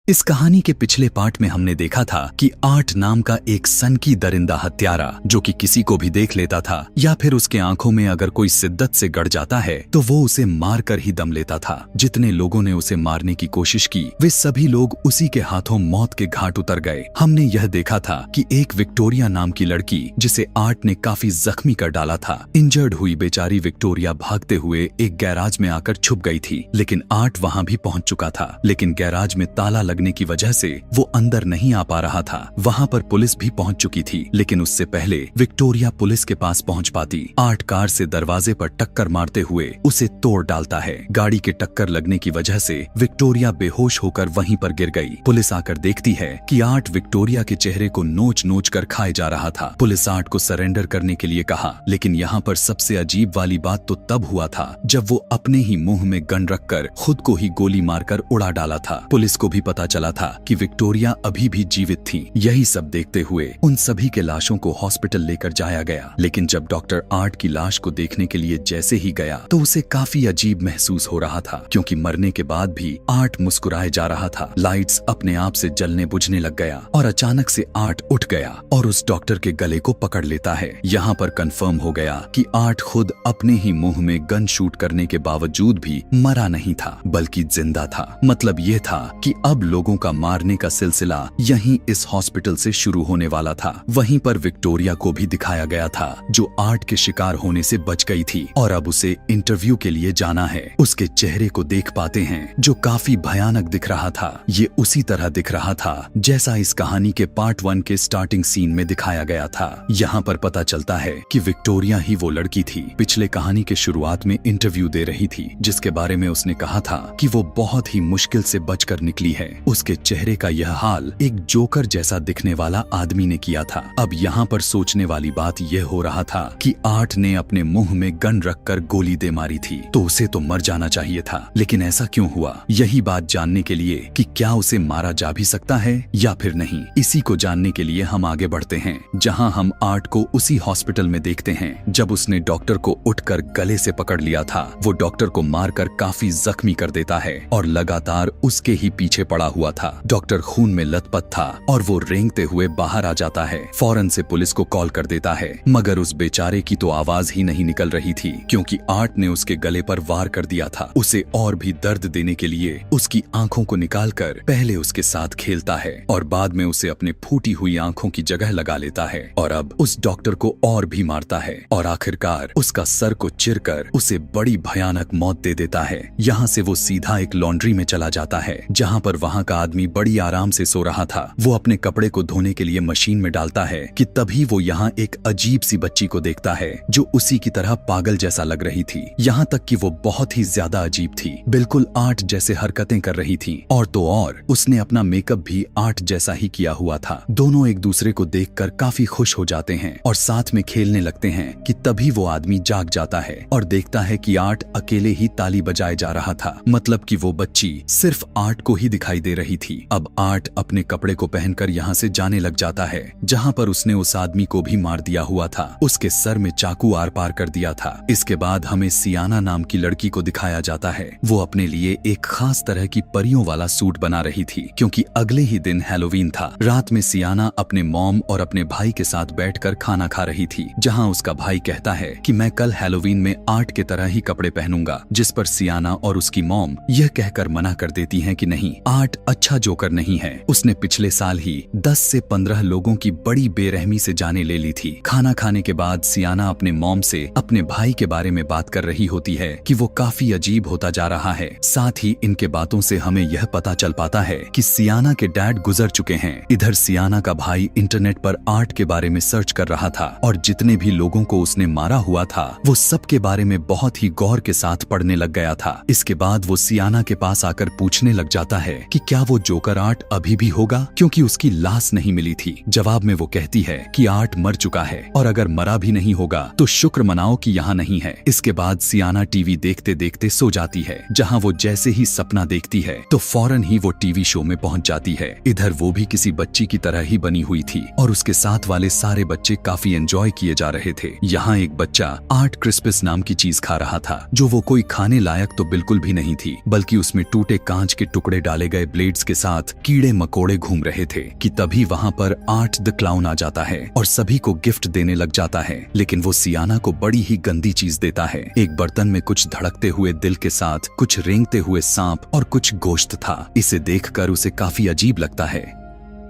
इस कहानी के पिछले पार्ट में हमने देखा था कि आर्ट नाम का एक सनकी दरिंदा हत्यारा जो कि किसी को भी देख लेता था या फिर उसके आंखों में अगर कोई शिद्दत से गड़ जाता है तो वो उसे मार कर ही दम लेता था। जितने लोगों ने उसे मारने की कोशिश की वे सभी लोग उसी के हाथों मौत के घाट उतर गए। हमने यह देखा था कि एक विक्टोरिया नाम की लड़की जिसे आर्ट ने काफी जख्मी कर डाला था, इंजर्ड हुई बेचारी विक्टोरिया भागते हुए एक गैराज में आकर छुप गई थी। लेकिन आर्ट वहां भी पहुंच चुका था, लेकिन गैराज में ताला लगने की वजह से वो अंदर नहीं आ पा रहा था। वहां पर पुलिस भी पहुंच चुकी थी, लेकिन उससे पहले विक्टोरिया पुलिस के पास पहुंच पाती। आर्ट कार से दरवाजे पर टक्कर मारते हुए उसे तोड़ डालता है। गाड़ी के टक्कर लगने की वजह से विक्टोरिया बेहोश होकर वहीं पर गिर गई। पुलिस आकर देखती है कि आर्ट विक्टोरिया के चेहरे को नोच नोच कर खाए जा रहा था। पुलिस आर्ट को सरेंडर करने के लिए कहा, लेकिन यहाँ पर सबसे अजीब वाली बात तो तब हुआ था जब वो अपने ही मुंह में गन रखकर खुद को ही गोली मारकर उड़ा डाला था। पुलिस को भी पता चला था कि विक्टोरिया अभी भी जीवित थी। यही सब देखते हुए उन सभी के लाशों को हॉस्पिटल लेकर जाया गया। लेकिन जब डॉक्टर आर्ट की लाश को देखने के लिए जैसे ही गया तो उसे काफी अजीब महसूस हो रहा था, क्योंकि मरने के बाद भी आर्ट मुस्कुराए जा रहा था। लाइट्स अपने आप से जलने बुझने लग गया और अचानक से आर्ट उठ गया और उस डॉक्टर के गले को पकड़ लेता है। यहाँ पर कंफर्म हो गया कि आर्ट खुद अपने ही मुंह में गन शूट करने के बावजूद भी मरा नहीं था, बल्कि जिंदा था। मतलब ये था कि अब लोगों का मारने का सिलसिला यहीं इस हॉस्पिटल से शुरू होने वाला था। वहीं पर विक्टोरिया को भी दिखाया गया था जो आर्ट के शिकार होने से बच गई थी और अब उसे इंटरव्यू के लिए जाना है। उसके चेहरे को देख पाते हैं जो काफी भयानक दिख रहा था। ये उसी तरह दिख रहा था जैसा इस कहानी के पार्ट 1 के स्टार्टिंग सीन में दिखाया गया था। यहाँ पर पता चलता है कि विक्टोरिया ही वो लड़की थी पिछले कहानी के शुरुआत में इंटरव्यू दे रही थी, जिसके बारे में उसने कहा था कि वो बहुत ही मुश्किल से बचकर निकली है। उसके चेहरे का यह हाल एक जोकर जैसा दिखने वाला आदमी ने किया था। अब यहाँ पर सोचने वाली बात यह हो रहा था कि आर्ट ने अपने मुंह में गन रखकर गोली दे मारी थी तो उसे तो मर जाना चाहिए था, लेकिन ऐसा क्यों हुआ? यही बात जानने के लिए कि क्या उसे मारा जा भी सकता है या फिर नहीं, इसी को जानने के लिए हम आगे बढ़ते हैं, जहाँ हम आर्ट को उसी हॉस्पिटल में देखते हैं जब उसने डॉक्टर को उठकर गले से पकड़ लिया था। वो डॉक्टर को मारकर काफी जख्मी कर देता है और लगातार उसके ही पीछे पड़ा हुआ था। डॉक्टर खून में लथपथ था और वो रेंगते हुए बाहर आ जाता है। फौरन से पुलिस को कॉल कर देता है, मगर उस बेचारे की तो आवाज ही नहीं निकल रही थी, क्योंकि आर्ट ने उसके गले पर वार कर दिया था। उसे और भी दर्द देने के लिए उसकी आंखों को निकालकर पहले उसके साथ खेलता है और बाद में उसे अपने फूटी हुई आंखों की जगह लगा लेता है और अब उस डॉक्टर को और भी मारता है और आखिरकार उसका सर को चिरकर उसे बड़ी भयानक मौत दे देता है। यहाँ से वो सीधा एक लॉन्ड्री में चला जाता है, जहाँ पर वहाँ का आदमी बड़ी आराम से सो रहा था। वो अपने कपड़े को धोने के लिए मशीन में डालता है कि तभी वो यहाँ एक अजीब सी बच्ची को देखता है जो उसी की तरह पागल जैसा लग रही थी। यहाँ तक कि वो बहुत ही ज्यादा अजीब थी, बिल्कुल आर्ट जैसे हरकतें कर रही थी और तो और उसने अपना मेकअप भी आर्ट जैसा ही किया हुआ था। दोनों एक दूसरे को देखकर काफी खुश हो जाते हैं और साथ में खेलने लगते हैं कि तभी वो आदमी जाग जाता है और देखता है कि आर्ट अकेले ही ताली बजाए जा रहा था। मतलब कि वो बच्ची सिर्फ आर्ट को ही दिखाई दे रही थी। अब आर्ट अपने कपड़े को पहनकर यहाँ से जाने लग जाता है जहाँ पर उसने उस आदमी को भी मार दिया हुआ था। उसके सर में चाकू आर पार कर दिया था। इसके बाद हमें सियाना नाम की लड़की को दिखाया जाता है। वो अपने लिए एक खास तरह की परियों वाला सूट बना रही थी, क्योंकि अगले ही दिन हैलोवीन था। रात में सियाना अपने मॉम और अपने भाई के साथ बैठकर खाना खा रही थी, जहाँ उसका भाई कहता है कि मैं कल हैलोवीन में आर्ट के तरह ही कपड़े पहनूंगा, जिस पर सियाना और उसकी मॉम यह कहकर मना कर देती हैं कि नहीं, आर्ट अच्छा जोकर नहीं है। उसने पिछले साल ही 10 से 15 लोगों की बड़ी बेरहमी से जाने ले ली थी। खाना खाने के बाद सियाना अपने मॉम से अपने भाई के बारे में बात कर रही होती है कि वो काफी अजीब होता जा रहा है। साथ ही इनके बातों से हमें यह पता चल पाता है कि सियाना के डैड गुजर चुके हैं। इधर सियाना का भाई इंटरनेट पर आर्ट के बारे में सर्च कर रहा था और जितने भी लोगों को उसने मारा हुआ था वो सब के बारे में बहुत ही गौर के साथ पढ़ने लग गया था। इसके बाद वो सियाना के पास आकर पूछने लग जाता है कि क्या वो जोकर आर्ट अभी भी होगा, क्योंकि उसकी लाश नहीं मिली थी। जवाब में वो कहती है कि आर्ट मर चुका है और अगर मरा भी नहीं होगा तो शुक्र मनाओ कि यहाँ नहीं है। इसके बाद सियाना टीवी देखते देखते सो जाती है, जहाँ वो जैसे ही सपना देखती है तो फौरन ही वो टीवी शो में पहुँच जाती है। इधर वो भी किसी बच्ची की तरह ही बनी हुई थी और उसके साथ वाले सारे बच्चे काफी एंजॉय किए जा रहे थे। यहाँ एक बच्चा आर्ट क्रिस्पस नाम की चीज खा रहा था, जो वो कोई खाने लायक तो बिल्कुल भी नहीं थी, बल्कि उसमें टूटे कांच के टुकड़े डाले गए ब्लेड्स के साथ कीड़े मकोड़े घूम रहे थे कि तभी वहाँ पर आर्ट द क्लाउन आ जाता है और सभी को गिफ्ट देने लग जाता है। लेकिन वो सियाना को बड़ी ही गंदी चीज देता है। एक बर्तन में कुछ धड़कते हुए दिल के साथ कुछ रेंगते हुए सांप और कुछ गोश्त था। इसे देखकर उसे काफी अजीब लगता है।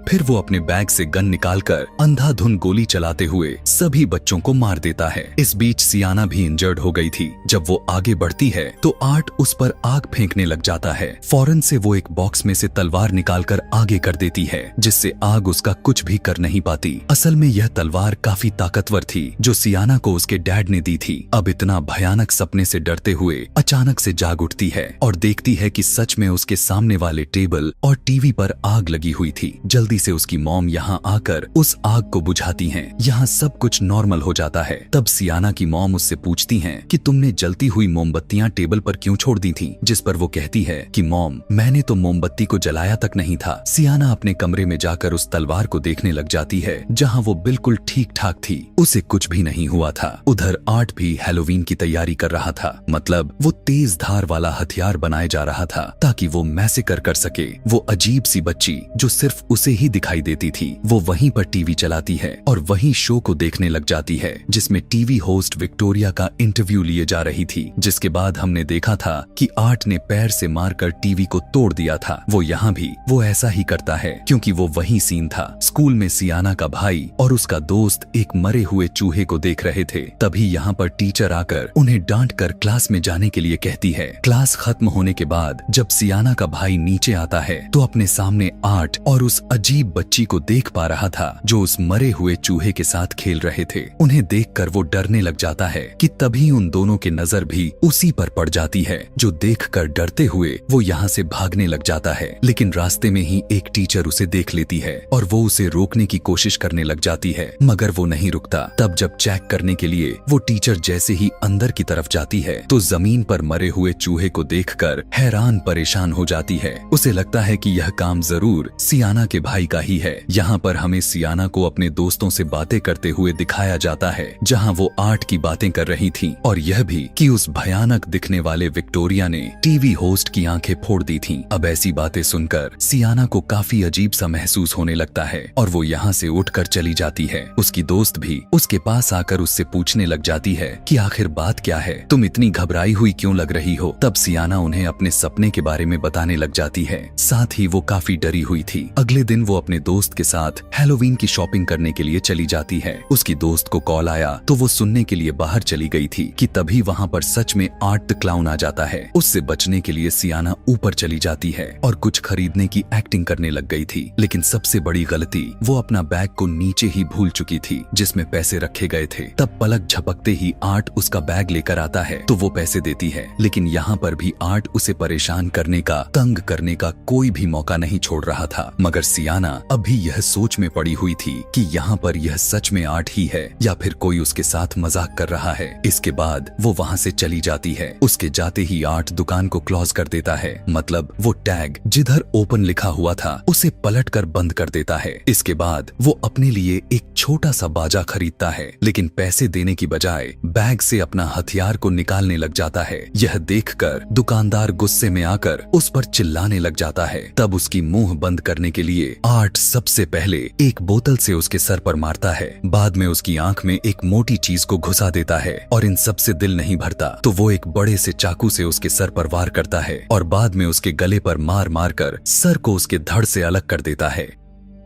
फिर वो अपने बैग से गन निकालकर अंधाधुन गोली चलाते हुए सभी बच्चों को मार देता है। इस बीच सियाना भी इंजर्ड हो गई थी। जब वो आगे बढ़ती है तो आर्ट उस पर आग फेंकने लग जाता है। फौरन से वो एक बॉक्स में से तलवार निकालकर आगे कर देती है, जिससे आग उसका कुछ भी कर नहीं पाती। असल में यह तलवार काफी ताकतवर थी जो सियाना को उसके डैड ने दी थी। अब इतना भयानक सपने से डरते हुए अचानक से जाग उठती है और देखती है कि सच में उसके सामने वाले टेबल और टीवी पर आग लगी हुई थी। जल्दी से उसकी मॉम यहाँ आकर उस आग को बुझाती हैं। यहाँ सब कुछ नॉर्मल हो जाता है। तब सियाना की मॉम उससे पूछती हैं कि तुमने जलती हुई मोमबत्तियां टेबल पर क्यों छोड़ दी थीं? जिस पर वो कहती है कि मॉम, मैंने तो मोमबत्ती को जलाया तक नहीं था। सियाना अपने कमरे में जाकर उस तलवार को देखने लग जाती है जहाँ वो बिल्कुल ठीक ठाक थी, उसे कुछ भी नहीं हुआ था। उधर आर्ट भी हैलोवीन की तैयारी कर रहा था, मतलब वो तेज धार वाला हथियार बनाए जा रहा था ताकि वो मैसेकर कर सके। वो अजीब सी बच्ची जो सिर्फ उसे ही दिखाई देती थी, वो वहीं पर टीवी चलाती है और वहीं शो को देखने लग जाती है जिसमें टीवी होस्ट विक्टोरिया का इंटरव्यू लिए जा रही थी। जिसके बाद हमने देखा था कि आर्ट ने पैर से मारकर टीवी को तोड़ दिया था। वो यहाँ भी वो ऐसा ही करता है क्योंकि वो वही सीन था। स्कूल में सियाना का भाई और उसका दोस्त एक मरे हुए चूहे को देख रहे थे। तभी यहाँ पर टीचर आकर उन्हें डांट कर क्लास में जाने के लिए कहती है। क्लास खत्म होने के बाद जब सियाना का भाई नीचे आता है तो अपने सामने आर्ट और उस अजीब बच्ची को देख पा रहा था जो उस मरे हुए चूहे के साथ खेल रहे थे। उन्हें देखकर वो डरने लग जाता है कि तभी उन दोनों की नजर भी उसी पर पड़ जाती है, जो देखकर डरते हुए वो यहाँ से भागने लग जाता है। लेकिन रास्ते में ही एक टीचर उसे देख लेती है और वो उसे रोकने की कोशिश करने लग जाती है, मगर वो नहीं रुकता। तब जब चेक करने के लिए वो टीचर जैसे ही अंदर की तरफ जाती है तो जमीन पर मरे हुए चूहे को देखकर हैरान परेशान हो जाती है। उसे लगता है कि यह काम जरूर सियाना के भाई का ही है। यहाँ पर हमें सियाना को अपने दोस्तों से बातें करते हुए दिखाया जाता है जहाँ वो आर्ट की बातें कर रही थी, और यह भी कि उस भयानक दिखने वाले विक्टोरिया ने टीवी होस्ट की आंखें फोड़ दी थीं। अब ऐसी बातें सुनकर सियाना को काफी अजीब सा महसूस होने लगता है और वो यहाँ से उठकर चली जाती है। उसकी दोस्त भी उसके पास आकर उससे पूछने लग जाती है कि आखिर बात क्या है, तुम इतनी घबराई हुई क्यों लग रही हो। तब सियाना उन्हें अपने सपने के बारे में बताने लग जाती है, साथ ही वो काफी डरी हुई थी। अगले दिन वो अपने दोस्त के साथ हैलोवीन की शॉपिंग करने के लिए चली जाती है। उसकी दोस्त को कॉल आया तो वो सुनने के लिए बाहर चली गई थी कि तभी वहाँ पर सच में आर्ट द क्लाउन आ जाता है। उससे बचने के लिए सियाना ऊपर चली जाती है और कुछ खरीदने की एक्टिंग करने लग गई थी। लेकिन सबसे बड़ी गलती, वो अपना बैग को नीचे ही भूल चुकी थी जिसमें पैसे रखे गए थे। तब पलक झपकते ही आर्ट उसका बैग लेकर आता है तो वो पैसे देती है, लेकिन यहाँ पर भी आर्ट उसे परेशान करने का, तंग करने का कोई भी मौका नहीं छोड़ रहा था। मगर सियाना अभी यह सोच में पड़ी हुई थी कि यहाँ पर यह सच में आर्ट ही है या फिर कोई उसके साथ मजाक कर रहा है। इसके बाद वो वहाँ से चली जाती है। उसके जाते ही आर्ट दुकान को क्लोज कर देता है, मतलब वो टैग जिधर ओपन लिखा हुआ था उसे पलटकर बंद कर देता है। इसके बाद वो अपने लिए एक छोटा सा बाजा खरीदता है, लेकिन पैसे देने की बजाय बैग से अपना हथियार को निकालने लग जाता है। यह देखकर दुकानदार गुस्से में आकर उस पर चिल्लाने लग जाता है। तब उसकी मुंह बंद करने के लिए आर्ट सबसे पहले एक बोतल से उसके सर पर मारता है, बाद में उसकी आंख में एक मोटी चीज को घुसा देता है, और इन सब से दिल नहीं भरता तो वो एक बड़े से चाकू से उसके सर पर वार करता है और बाद में उसके गले पर मार मार कर सर को उसके धड़ से अलग कर देता है।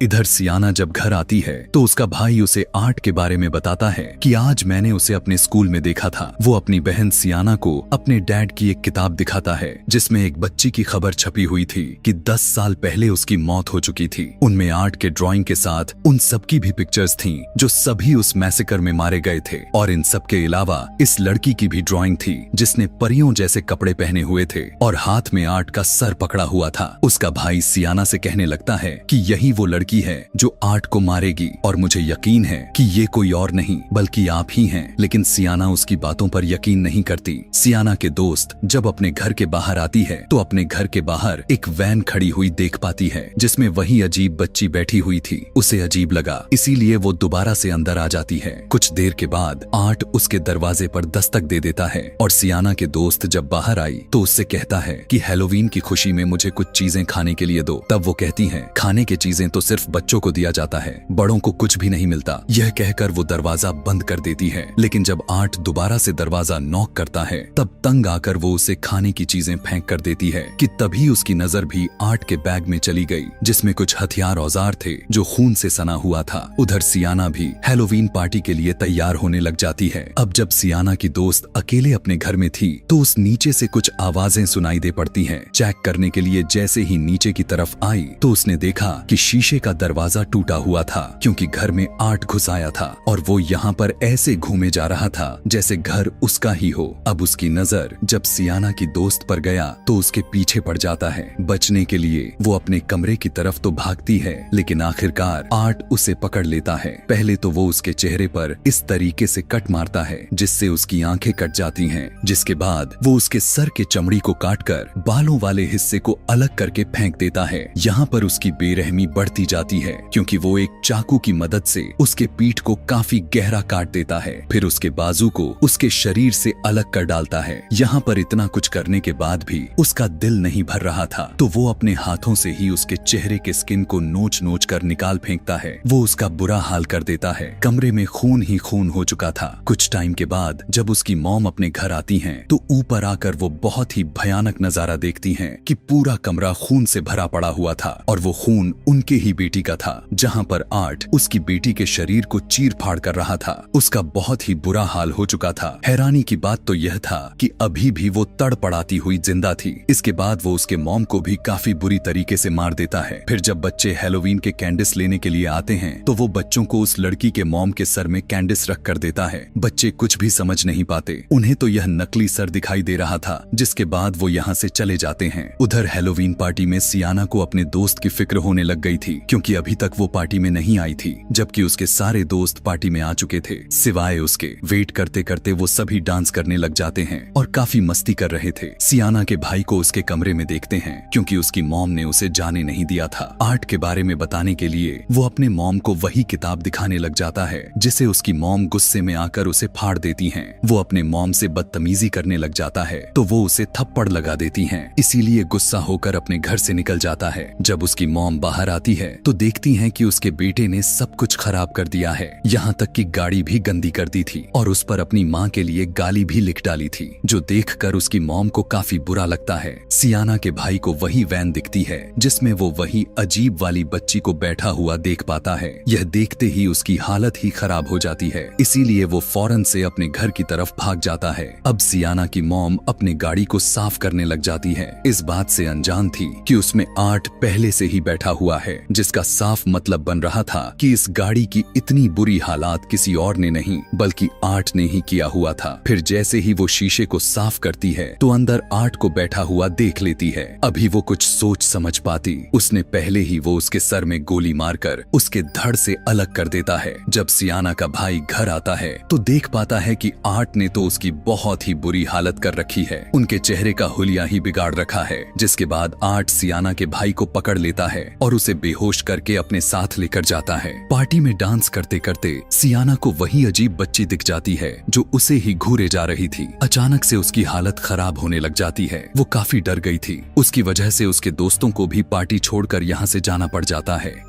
इधर सियाना जब घर आती है तो उसका भाई उसे आर्ट के बारे में बताता है कि आज मैंने उसे अपने स्कूल में देखा था। वो अपनी बहन सियाना को अपने डैड की एक किताब दिखाता है जिसमें एक बच्ची की खबर छपी हुई थी कि 10 साल पहले उसकी मौत हो चुकी थी। उनमें आर्ट के ड्राइंग के साथ उन सबकी भी पिक्चर्स थीं जो सभी उस मैसेकर में मारे गए थे, और इन सब के अलावा इस लड़की की भी ड्राइंग थी जिसने परियों जैसे कपड़े पहने हुए थे और हाथ में आर्ट का सर पकड़ा हुआ था। उसका भाई सियाना से कहने लगता है कि यही वो लड़की लड़की है जो आर्ट को मारेगी और मुझे यकीन है कि ये कोई और नहीं बल्कि आप ही हैं। लेकिन सियाना उसकी बातों पर यकीन नहीं करती। सियाना के दोस्त जब अपने घर के बाहर आती है तो अपने घर के बाहर एक वैन खड़ी हुई देख पाती है जिसमें वही अजीब बच्ची बैठी हुई थी। उसे अजीब लगा, इसीलिए वो दोबारा से अंदर आ जाती है। कुछ देर के बाद आर्ट उसके दरवाजे पर दस्तक दे देता है और सियाना के दोस्त जब बाहर आई तो उससे कहता है कि हैलोवीन की खुशी में मुझे कुछ चीजें खाने के लिए दो। तब वो कहती है खाने की चीजें तो सिर्फ बच्चों को दिया जाता है, बड़ों को कुछ भी नहीं मिलता। यह कहकर वो दरवाजा बंद कर देती है। लेकिन जब आर्ट दोबारा से दरवाजा नॉक करता है तब तंग आकर वो उसे खाने की चीजें फेंक कर देती है कि तभी उसकी नजर भी आर्ट के बैग में चली गई जिसमें कुछ हथियार औजार थे जो खून से सना हुआ था। उधर सियाना भी हैलोवीन पार्टी के लिए तैयार होने लग जाती है। अब जब सियाना की दोस्त अकेले अपने घर में थी तो उस नीचे से कुछ आवाजें सुनाई दे पड़ती हैं। चेक करने के लिए जैसे ही नीचे की तरफ आई तो उसने देखा कि शीशे का दरवाजा टूटा हुआ था क्योंकि घर में आर्ट घुस आया था और वो यहाँ पर ऐसे घूमे जा रहा था जैसे घर उसका ही हो। अब उसकी नजर जब सियाना की दोस्त पर गया तो उसके पीछे पड़ जाता है। बचने के लिए वो अपने कमरे की तरफ तो भागती है लेकिन आखिरकार आर्ट उसे पकड़ लेता है। पहले तो वो उसके चेहरे पर इस तरीके से कट मारता है जिससे उसकी आंखें कट जाती हैं। जिसके बाद वो उसके सर के चमड़ी को काटकर बालों वाले हिस्से को अलग करके फेंक देता है। यहाँ पर उसकी बेरहमी बढ़ती जाती है क्योंकि वो एक चाकू की मदद से उसके पीठ को काफी गहरा काट देता है। फिर उसके बाजू को उसके शरीर से अलग कर डालता है। यहाँ पर इतना कुछ करने के बाद भी उसका दिल नहीं भर रहा था तो वो अपने हाथों से ही उसके चेहरे के स्किन को नोच नोच कर निकाल फेंकता है। वो उसका बुरा हाल कर देता है। कमरे में खून ही खून हो चुका था। कुछ टाइम के बाद जब उसकी मॉम अपने घर आती हैं तो ऊपर आकर वो बहुत ही भयानक नजारा देखती हैं कि पूरा कमरा खून से भरा पड़ा हुआ था और वो खून उनके ही बेटी का था। जहाँ पर आर्ट उसकी बेटी के शरीर को चीर फाड़ कर रहा था। उसका बहुत ही बुरा हाल हो चुका था। हैरानी की बात तो यह था कि अभी भी वो तड़पड़ाती हुई जिंदा थी। इसके बाद वो उसके मॉम को भी काफी बुरी तरीके से मार देता है। फिर जब बच्चे हैलोवीन के कैंडिस लेने के लिए आते हैं तो वो बच्चों को उस लड़की के मॉम के सर में कैंडिस रख कर देता है। बच्चे कुछ भी समझ नहीं पाते, उन्हें तो यह नकली सर दिखाई दे रहा था। जिसके बाद वो यहाँ से चले जाते हैं। उधर हैलोवीन पार्टी में सियाना को अपने दोस्त की फिक्र होने लग गई थी क्योंकि अभी तक वो पार्टी में नहीं आई थी जबकि उसके सारे दोस्त पार्टी में आ चुके थे सिवाय उसके। वेट करते करते वो सभी डांस करने लग जाते हैं और काफी मस्ती कर रहे थे। सियाना के भाई को उसके कमरे में देखते हैं क्योंकि उसकी मॉम ने उसे जाने नहीं दिया था। आर्ट के बारे में बताने के लिए वो अपने मॉम को वही किताब दिखाने लग जाता है जिसे उसकी मॉम गुस्से में आकर उसे फाड़ देती हैं। वो अपने मॉम से बदतमीजी करने लग जाता है तो वो उसे थप्पड़ लगा देती हैं। इसीलिए गुस्सा होकर अपने घर से निकल जाता है। जब उसकी मॉम बाहर आती है तो देखती हैं कि उसके बेटे ने सब कुछ खराब कर दिया है, यहाँ तक कि गाड़ी भी गंदी कर दी थी और उस पर अपनी माँ के लिए गाली भी लिख डाली थी जो देखकर उसकी मॉम को काफी बुरा लगता है। सियाना के भाई को वही वैन दिखती है जिसमें वो वही अजीब वाली बच्ची को बैठा हुआ देख पाता है। यह देखते ही उसकी हालत ही खराब हो जाती है, इसीलिए वो फौरन से अपने घर की तरफ भाग जाता है। अब सियाना की मॉम अपनी गाड़ी को साफ करने लग जाती है, इस बात से अनजान थी कि उसमें आर्ट पहले से ही बैठा हुआ है जिसका साफ मतलब बन रहा था कि इस गाड़ी की इतनी बुरी हालात किसी और ने नहीं बल्कि आर्ट ने ही किया हुआ था। फिर जैसे ही वो शीशे को साफ करती है तो अंदर आर्ट को बैठा हुआ देख लेती है। अभी वो कुछ सोच समझ पाती उसने पहले ही वो उसके सर में गोली मारकर उसके धड़ से अलग कर देता है। जब सियाना का भाई घर आता है तो देख पाता है कि आर्ट ने तो उसकी बहुत ही बुरी हालत कर रखी है, उनके चेहरे का हुलिया ही बिगाड़ रखा है। जिसके बाद आर्ट सियाना के भाई को पकड़ लेता है और उसे बेहोश करके अपने साथ लेकर जाता है। पार्टी में डांस करते करते सियाना को वही अजीब बच्ची दिख जाती है जो उसे ही घूरे जा रही थी। अचानक से उसकी हालत खराब होने लग जाती है। वो काफी डर गई थी, उसकी वजह से उसके दोस्तों को भी पार्टी छोड़कर यहाँ से जाना पड़ जाता है।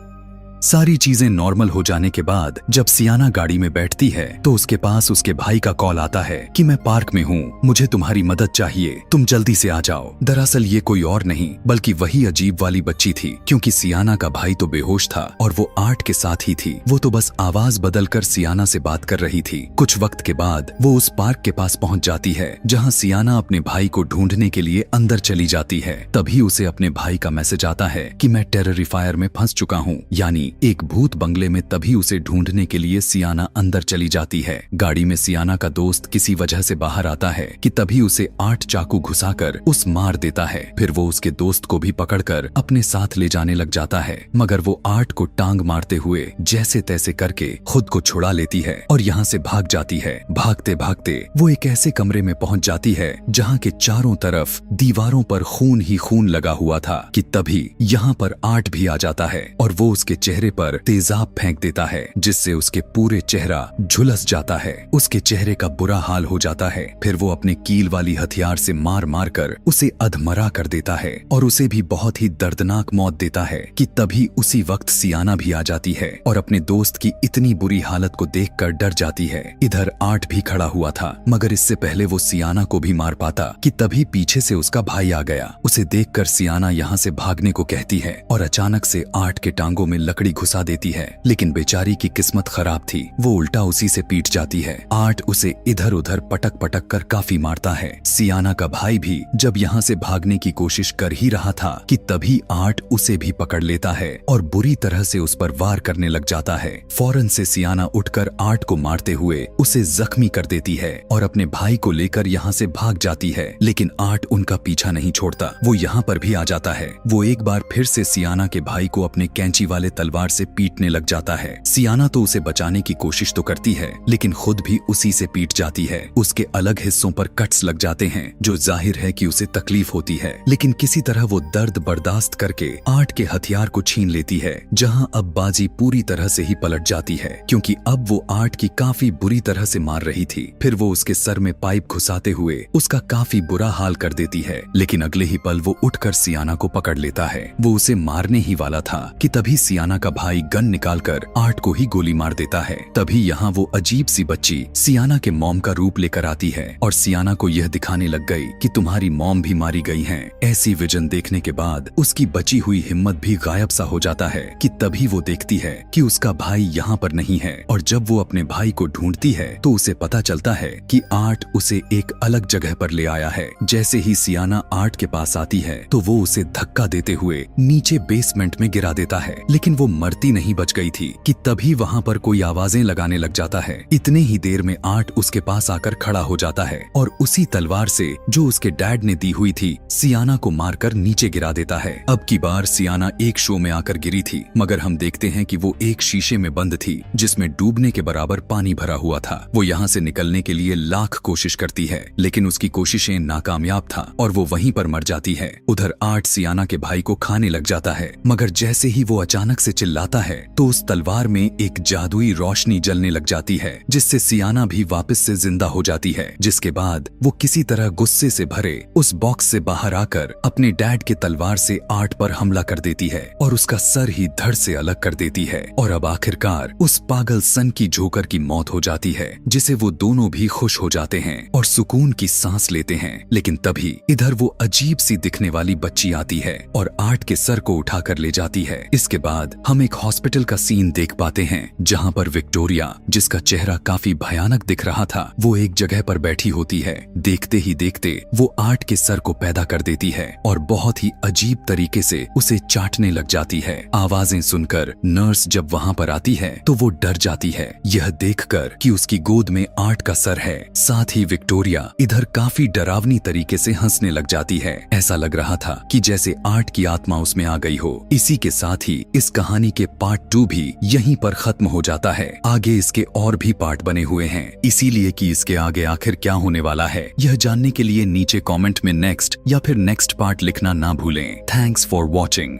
सारी चीजें नॉर्मल हो जाने के बाद जब सियाना गाड़ी में बैठती है तो उसके पास उसके भाई का कॉल आता है कि मैं पार्क में हूँ, मुझे तुम्हारी मदद चाहिए, तुम जल्दी से आ जाओ। दरअसल ये कोई और नहीं बल्कि वही अजीब वाली बच्ची थी क्योंकि सियाना का भाई तो बेहोश था और वो आर्ट के साथ ही थी। वो तो बस आवाज बदलकर सियाना से बात कर रही थी। कुछ वक्त के बाद वो उस पार्क के पास पहुँच जाती है जहाँ सियाना अपने भाई को ढूंढने के लिए अंदर चली जाती है। तभी उसे अपने भाई का मैसेज आता है कि मैं टेररिफायर में फंस चुका हूँ, यानी एक भूत बंगले में तभी उसे ढूंढने के लिए सियाना अंदर चली जाती है। गाड़ी में सियाना का दोस्त किसी वजह से बाहर आता है कि तभी उसे 8 चाकू घुसाकर उस मार देता है। फिर वो उसके दोस्त को भी पकड़कर अपने साथ ले जाने लग जाता है, मगर वो 8 को टांग मारते हुए जैसे तैसे करके खुद को छुड़ा लेती है और यहाँ से भाग जाती है। भागते भागते वो एक ऐसे कमरे में पहुंच जाती है जहाँ के चारों तरफ दीवारों पर खून ही खून लगा हुआ था कि तभी यहाँ पर 8 भी आ जाता है और वो उसके चेहरे पर तेजाब फेंक देता है, जिससे उसके पूरे चेहरा झुलस जाता है। उसके चेहरे का बुरा हाल हो जाता है। फिर वो अपने कील वाली हथियार से मार मार कर उसे अधमरा कर देता है और उसे भी बहुत ही दर्दनाक मौत देता है कि तभी उसी वक्त सियाना भी आ जाती है और अपने दोस्त की इतनी बुरी हालत को देखकर डर जाती है। इधर 8 भी खड़ा हुआ था, मगर इससे पहले वो सियाना को भी मार पाता कि तभी पीछे से उसका भाई आ गया। उसे देखकर सियाना यहाँ से भागने को कहती है और अचानक से 8 के टांगों में लकड़ी घुसा देती है, लेकिन बेचारी की किस्मत खराब थी, वो उल्टा उसी से पीट जाती है। 8 उसे इधर उधर पटक पटक कर काफी मारता है। सियाना का भाई भी जब यहाँ से भागने की कोशिश कर ही रहा था कि तभी 8 उसे भी पकड़ लेता है और बुरी तरह से उस पर वार करने लग जाता है। फौरन से सियाना उठकर 8 को मारते हुए उसे जख्मी कर देती है और अपने भाई को लेकर यहाँ से भाग जाती है, लेकिन 8 उनका पीछा नहीं छोड़ता। वो यहाँ पर भी आ जाता है। वो एक बार फिर से सियाना के भाई को अपने कैंची वाले तलवार से पीटने लग जाता है। सियाना तो उसे बचाने की कोशिश तो करती है, लेकिन खुद भी उसी से पीट जाती है। उसके अलग हिस्सों पर कट्स लग जाते हैं, जो जाहिर है कि उसे तकलीफ होती है, लेकिन किसी तरह वो दर्द बर्दाश्त करके 8 के हथियार को छीन लेती है, जहां अब बाजी पूरी तरह से ही पलट जाती है, क्योंकि अब वो 8 की काफी बुरी तरह से मार रही थी। फिर वो उसके सर में पाइप घुसाते हुए उसका काफी बुरा हाल कर देती है, लेकिन अगले ही पल वो उठकर सियाना को पकड़ लेता है। वो उसे मारने ही वाला था कि तभी सियाना का भाई गन निकालकर 8 को ही गोली मार देता है। तभी यहाँ वो अजीब सी बच्ची सियाना के मॉम का रूप लेकर आती है और सियाना को यह दिखाने लग गई कि तुम्हारी मॉम भी मारी गई हैं। ऐसी विजन देखने के बाद उसकी बची हुई हिम्मत भी गायब सा हो जाता है कि तभी वो देखती है कि उसका भाई यहाँ पर नहीं है, और जब वो अपने भाई को ढूंढती है तो उसे पता चलता है कि 8 उसे एक अलग जगह पर ले आया है। जैसे ही सियाना 8 के पास आती है तो वो उसे धक्का देते हुए नीचे बेसमेंट में गिरा देता है, लेकिन वो मरती नहीं बच गई थी कि तभी वहाँ पर कोई आवाजें लगाने लग जाता है। इतने ही देर में 8 उसके पास आकर खड़ा हो जाता है और उसी तलवार से जो उसके डैड ने दी हुई थी सियाना को मारकर नीचे गिरा देता है। अब की बार सियाना एक शो में आकर गिरी थी, मगर हम देखते हैं कि वो एक शीशे में बंद थी जिसमें डूबने के बराबर पानी भरा हुआ था। वो यहाँ से निकलने के लिए लाख कोशिश करती है, लेकिन उसकी कोशिशें नाकामयाब था और वो वहीं पर मर जाती है। उधर 8 सियाना के भाई को खाने लग जाता है, मगर जैसे ही वो अचानक से चिल्लाता है तो उस तलवार में एक जादुई रोशनी जलने लग जाती है, जिससे सियाना भी वापस से जिंदा हो जाती है। जिसके बाद वो किसी तरह गुस्से से भरे उस बॉक्स से बाहर आकर अपने डैड के तलवार से 8 पर हमला कर देती है और उसका सर ही धड़ से अलग कर देती है। और अब आखिरकार उस पागल सन की जोकर की मौत हो जाती है, जिसे वो दोनों भी खुश हो जाते हैं और सुकून की सांस लेते हैं। लेकिन तभी इधर वो अजीब सी दिखने वाली बच्ची आती है और 8 के सर को उठाकर ले जाती है। इसके बाद हम एक हॉस्पिटल का सीन देख पाते हैं, जहाँ पर विक्टोरिया, जिसका चेहरा काफी भयानक दिख रहा था, वो एक जगह पर बैठी होती है। देखते ही देखते वो 8 के सर को पैदा कर देती है और बहुत ही अजीब तरीके से उसे चाटने लग जाती है। आवाजें सुनकर नर्स जब वहाँ पर आती है तो वो डर जाती है, यह देखकर कि उसकी गोद में 8 का सर है। साथ ही विक्टोरिया इधर काफी डरावनी तरीके से हंसने लग जाती है। ऐसा लग रहा था कि जैसे 8 की आत्मा उसमें आ गई हो। इसी के साथ ही इस कहानी के पार्ट 2 भी यहीं पर खत्म हो जाता है। आगे इसके और भी पार्ट बने हुए हैं, इसीलिए कि इसके आगे आखिर क्या होने वाला है यह जानने के लिए नीचे कमेंट में नेक्स्ट या फिर नेक्स्ट पार्ट लिखना ना भूलें। Thanks for watching.